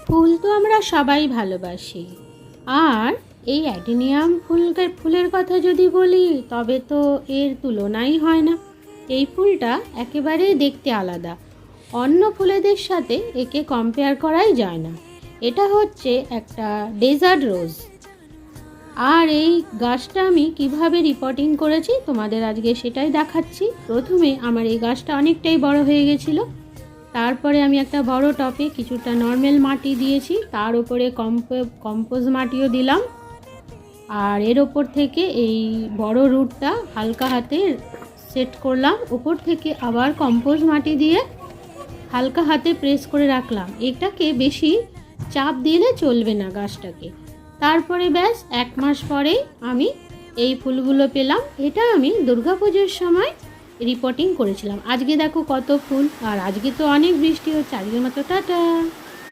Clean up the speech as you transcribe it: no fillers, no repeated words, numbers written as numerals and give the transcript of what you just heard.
ফুল তো আমরা সবাই ভালোবাসি। আর এই অ্যাডেনিয়াম ফুলের কথা যদি বলি তবে তো এর তুলনাই হয় না। এই ফুলটা একেবারেই দেখতে আলাদা, অন্য ফুলেদের সাথে একে কম্পেয়ার করাই যায় না। এটা হচ্ছে একটা ডেজার্ট রোজ। আর এই গাছটা আমি কিভাবে রিপোর্টিং করেছি তোমাদের আজকে সেটাই দেখাচ্ছি। প্রথমে আমার এই গাছটা অনেকটাই বড় হয়ে গেছিলো। তারপরে আমি একটা বড় টবে কিছুটা নর্মাল মাটি দিয়েছি, তার উপরে কম্পোজ মাটিও দিলাম। আর এর ওপর থেকে এই বড় রুটটা হালকা হাতে সেট করলাম, উপর থেকে আবার কম্পোজ মাটি দিয়ে হালকা হাতে প্রেস করে রাখলাম। এটাকে বেশি চাপ দিলে চলবে না গাছটাকে। তারপরে ব্যাস 1 মাস পরে আমি এই ফুলগুলো পেলাম। এটা আমি দুর্গাপুজোর সময় রিপোর্টিং করেছিলাম। আজকে দেখো কত ফুল, আর আজকে তো অনেক বৃষ্টি হচ্ছে। আজকের মতো টাটা।